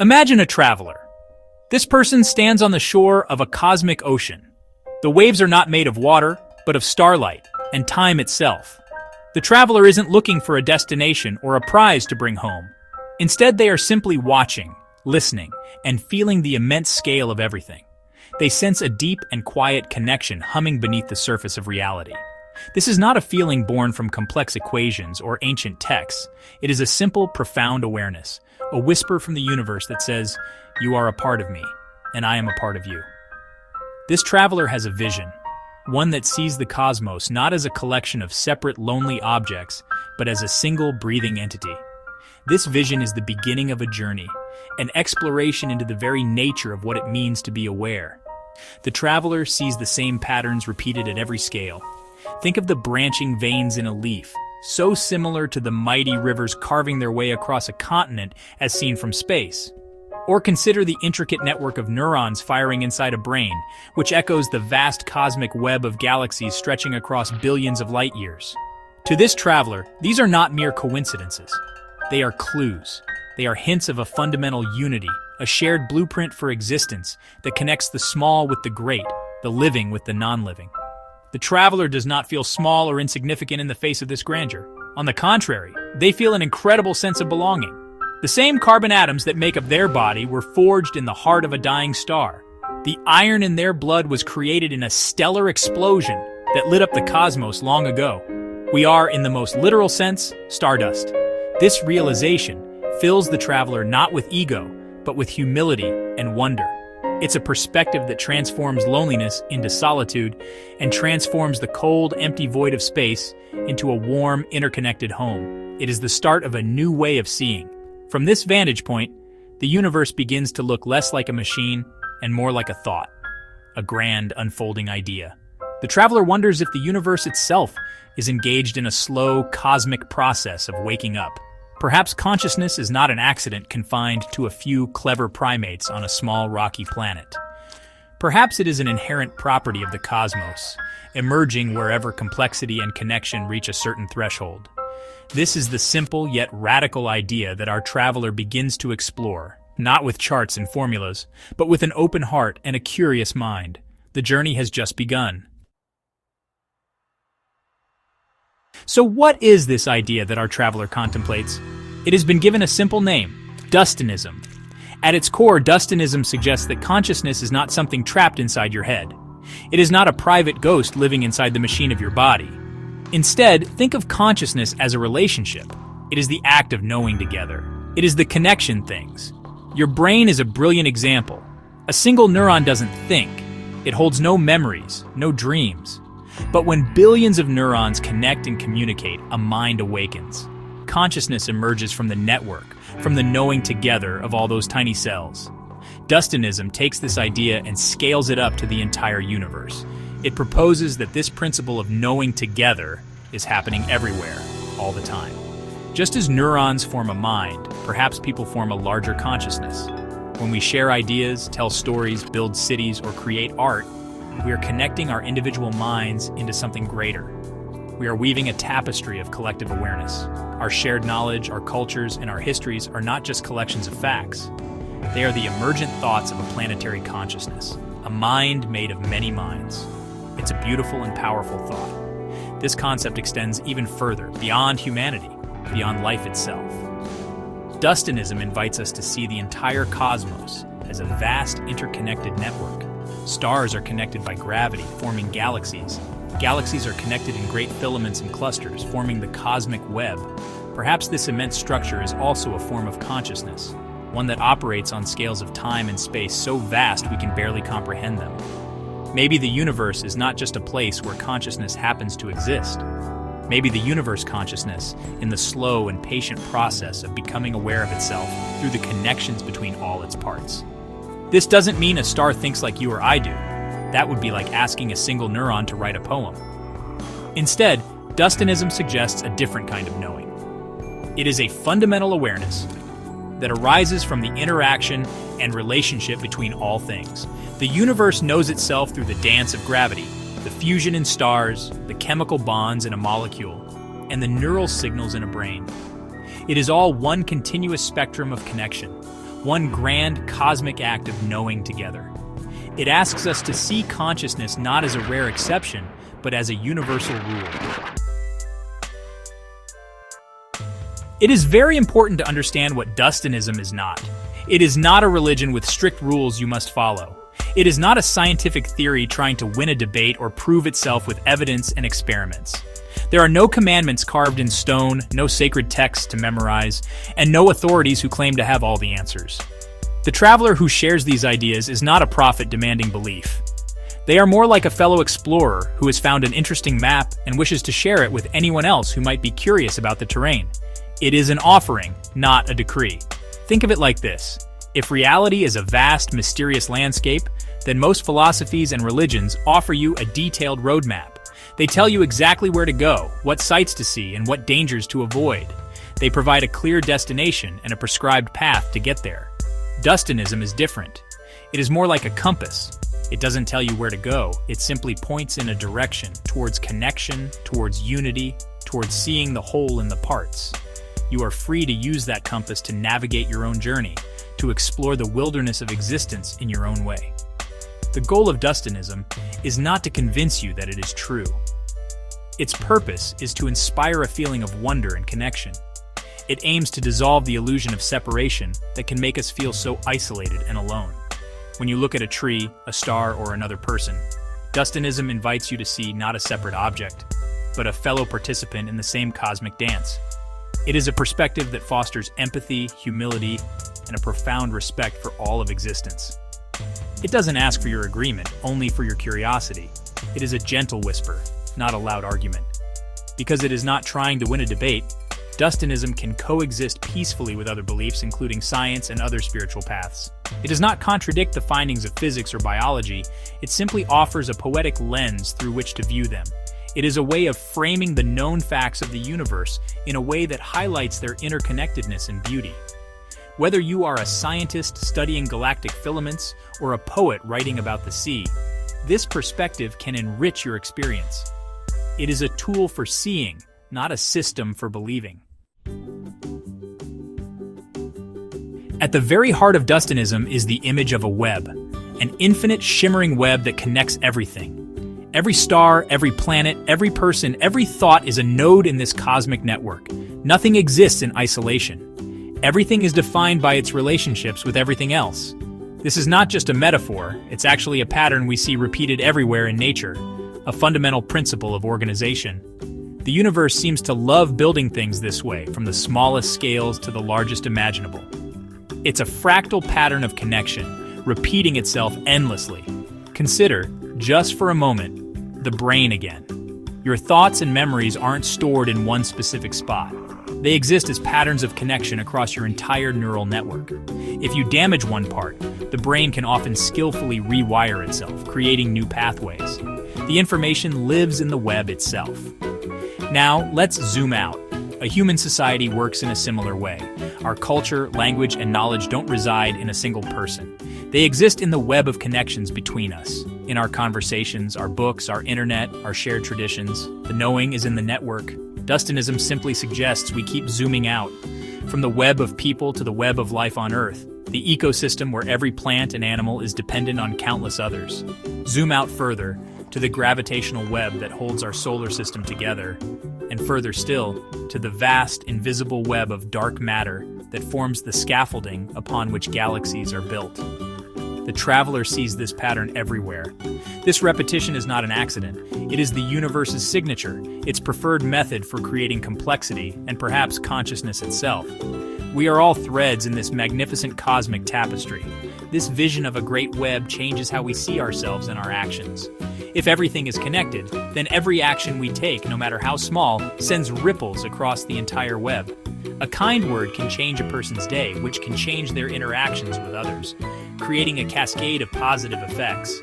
Imagine a traveler. This person stands on the shore of a cosmic ocean. The waves are not made of water, but of starlight and time itself. The traveler isn't looking for a destination or a prize to bring home. Instead, they are simply watching, listening, and feeling the immense scale of everything. They sense a deep and quiet connection humming beneath the surface of reality. This is not a feeling born from complex equations or ancient texts. It is a simple, profound awareness, a whisper from the universe that says, "You are a part of me, and I am a part of you." This traveler has a vision, one that sees the cosmos not as a collection of separate, lonely objects, but as a single, breathing entity. This vision is the beginning of a journey, an exploration into the very nature of what it means to be aware. The traveler sees the same patterns repeated at every scale. Think of the branching veins in a leaf, so similar to the mighty rivers carving their way across a continent as seen from space. Or consider the intricate network of neurons firing inside a brain, which echoes the vast cosmic web of galaxies stretching across billions of light years. To this traveler, these are not mere coincidences. They are clues. They are hints of a fundamental unity, a shared blueprint for existence that connects the small with the great, the living with the non-living. The traveler does not feel small or insignificant in the face of this grandeur. On the contrary, they feel an incredible sense of belonging. The same carbon atoms that make up their body were forged in the heart of a dying star. The iron in their blood was created in a stellar explosion that lit up the cosmos long ago. We are, in the most literal sense, stardust. This realization fills the traveler not with ego, but with humility and wonder. It's a perspective that transforms loneliness into solitude and transforms the cold, empty void of space into a warm, interconnected home. It is the start of a new way of seeing. From this vantage point, the universe begins to look less like a machine and more like a thought, a grand, unfolding idea. The traveler wonders if the universe itself is engaged in a slow, cosmic process of waking up. Perhaps consciousness is not an accident confined to a few clever primates on a small, rocky planet. Perhaps it is an inherent property of the cosmos, emerging wherever complexity and connection reach a certain threshold. This is the simple yet radical idea that our traveler begins to explore, not with charts and formulas, but with an open heart and a curious mind. The journey has just begun. So what is this idea that our traveler contemplates? It has been given a simple name, Dustinism. At its core, Dustinism suggests that consciousness is not something trapped inside your head. It is not a private ghost living inside the machine of your body. Instead, think of consciousness as a relationship. It is the act of knowing together. It is the connection things. Your brain is a brilliant example. A single neuron doesn't think. It holds no memories, no dreams. But when billions of neurons connect and communicate, a mind awakens. Consciousness emerges from the network, from the knowing together of all those tiny cells. Dustinism takes this idea and scales it up to the entire universe. It proposes that this principle of knowing together is happening everywhere, all the time. Just as neurons form a mind, perhaps people form a larger consciousness. When we share ideas, tell stories, build cities, or create art, we are connecting our individual minds into something greater. We are weaving a tapestry of collective awareness. Our shared knowledge, our cultures, and our histories are not just collections of facts. They are the emergent thoughts of a planetary consciousness, a mind made of many minds. It's a beautiful and powerful thought. This concept extends even further, beyond humanity, beyond life itself. Dustinism invites us to see the entire cosmos as a vast interconnected network. Stars are connected by gravity, forming galaxies. Galaxies are connected in great filaments and clusters, forming the cosmic web. Perhaps this immense structure is also a form of consciousness, one that operates on scales of time and space so vast we can barely comprehend them. Maybe the universe is not just a place where consciousness happens to exist. Maybe the universe consciousness in the slow and patient process of becoming aware of itself through the connections between all its parts. This doesn't mean a star thinks like you or I do. That would be like asking a single neuron to write a poem. Instead, Dustinism suggests a different kind of knowing. It is a fundamental awareness that arises from the interaction and relationship between all things. The universe knows itself through the dance of gravity, the fusion in stars, the chemical bonds in a molecule, and the neural signals in a brain. It is all one continuous spectrum of connection, one grand cosmic act of knowing together. It asks us to see consciousness not as a rare exception, but as a universal rule. It is very important to understand what Dustinism is not. It is not a religion with strict rules you must follow. It is not a scientific theory trying to win a debate or prove itself with evidence and experiments. There are no commandments carved in stone, no sacred texts to memorize, and no authorities who claim to have all the answers. The traveler who shares these ideas is not a prophet demanding belief. They are more like a fellow explorer who has found an interesting map and wishes to share it with anyone else who might be curious about the terrain. It is an offering, not a decree. Think of it like this. If reality is a vast, mysterious landscape, then most philosophies and religions offer you a detailed roadmap. They tell you exactly where to go, what sights to see, and what dangers to avoid. They provide a clear destination and a prescribed path to get there. Dustinism is different. It is more like a compass. It doesn't tell you where to go, it simply points in a direction, towards connection, towards unity, towards seeing the whole in the parts. You are free to use that compass to navigate your own journey, to explore the wilderness of existence in your own way. The goal of Dustinism is not to convince you that it is true. Its purpose is to inspire a feeling of wonder and connection. It aims to dissolve the illusion of separation that can make us feel so isolated and alone. When you look at a tree, a star, or another person, Dustinism invites you to see not a separate object, but a fellow participant in the same cosmic dance. It is a perspective that fosters empathy, humility, and a profound respect for all of existence. It doesn't ask for your agreement, only for your curiosity. It is a gentle whisper, not a loud argument. Because it is not trying to win a debate, Dustinism can coexist peacefully with other beliefs, including science and other spiritual paths. It does not contradict the findings of physics or biology, it simply offers a poetic lens through which to view them. It is a way of framing the known facts of the universe in a way that highlights their interconnectedness and beauty. Whether you are a scientist studying galactic filaments or a poet writing about the sea, this perspective can enrich your experience. It is a tool for seeing, not a system for believing. At the very heart of Dustinism is the image of a web, an infinite shimmering web that connects everything. Every star, every planet, every person, every thought is a node in this cosmic network. Nothing exists in isolation. Everything is defined by its relationships with everything else. This is not just a metaphor, it's actually a pattern we see repeated everywhere in nature, a fundamental principle of organization. The universe seems to love building things this way, from the smallest scales to the largest imaginable. It's a fractal pattern of connection, repeating itself endlessly. Consider, just for a moment, the brain again. Your thoughts and memories aren't stored in one specific spot. They exist as patterns of connection across your entire neural network. If you damage one part, the brain can often skillfully rewire itself, creating new pathways. The information lives in the web itself. Now, let's zoom out. A human society works in a similar way. Our culture, language, and knowledge don't reside in a single person. They exist in the web of connections between us. In our conversations, our books, our internet, our shared traditions. The knowing is in the network. Dustinism simply suggests we keep zooming out. From the web of people to the web of life on Earth, the ecosystem where every plant and animal is dependent on countless others. Zoom out further, to the gravitational web that holds our solar system together, and further still, to the vast, invisible web of dark matter that forms the scaffolding upon which galaxies are built. The traveler sees this pattern everywhere. This repetition is not an accident. It is the universe's signature, its preferred method for creating complexity and perhaps consciousness itself. We are all threads in this magnificent cosmic tapestry. This vision of a great web changes how we see ourselves and our actions. If everything is connected, then every action we take, no matter how small, sends ripples across the entire web. A kind word can change a person's day, which can change their interactions with others, creating a cascade of positive effects.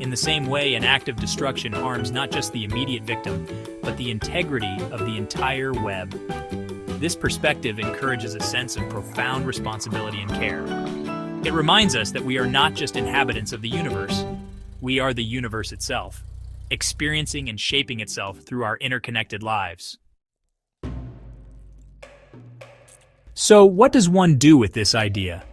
In the same way, an act of destruction harms not just the immediate victim, but the integrity of the entire web. This perspective encourages a sense of profound responsibility and care. It reminds us that we are not just inhabitants of the universe, we are the universe itself, experiencing and shaping itself through our interconnected lives. So, what does one do with this idea?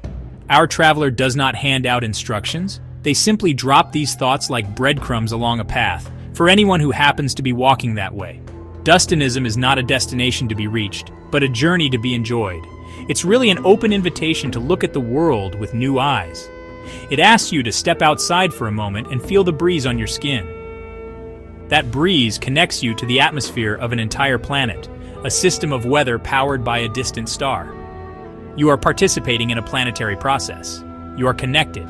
Our traveler does not hand out instructions. They simply drop these thoughts like breadcrumbs along a path for anyone who happens to be walking that way. Dustinism is not a destination to be reached, but a journey to be enjoyed. It's really an open invitation to look at the world with new eyes. It asks you to step outside for a moment and feel the breeze on your skin. That breeze connects you to the atmosphere of an entire planet, a system of weather powered by a distant star. You are participating in a planetary process. You are connected.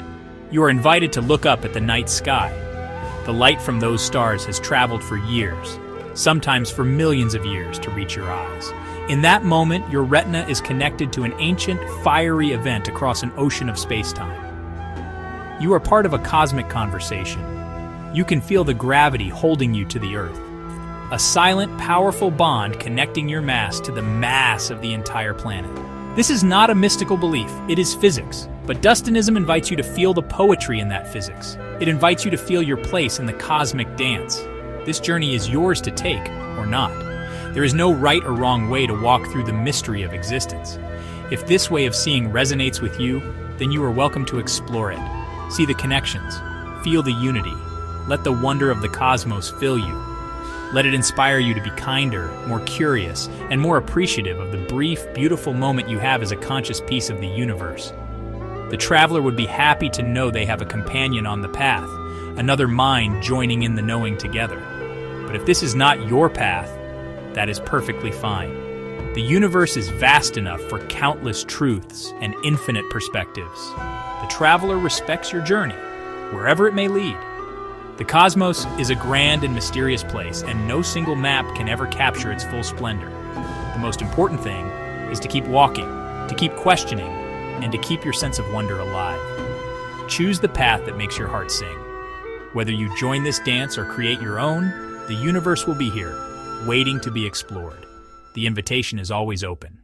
You are invited to look up at the night sky. The light from those stars has traveled for years, sometimes for millions of years, to reach your eyes. In that moment, your retina is connected to an ancient, fiery event across an ocean of space-time. You are part of a cosmic conversation. You can feel the gravity holding you to the Earth. A silent, powerful bond connecting your mass to the mass of the entire planet. This is not a mystical belief, it is physics. But Dustinism invites you to feel the poetry in that physics. It invites you to feel your place in the cosmic dance. This journey is yours to take, or not. There is no right or wrong way to walk through the mystery of existence. If this way of seeing resonates with you, then you are welcome to explore it. See the connections. Feel the unity. Let the wonder of the cosmos fill you. Let it inspire you to be kinder, more curious, and more appreciative of the brief, beautiful moment you have as a conscious piece of the universe. The traveler would be happy to know they have a companion on the path, another mind joining in the knowing together. But if this is not your path, that is perfectly fine. The universe is vast enough for countless truths and infinite perspectives. The traveler respects your journey, wherever it may lead. The cosmos is a grand and mysterious place, and no single map can ever capture its full splendor. The most important thing is to keep walking, to keep questioning, and to keep your sense of wonder alive. Choose the path that makes your heart sing. Whether you join this dance or create your own, the universe will be here, waiting to be explored. The invitation is always open.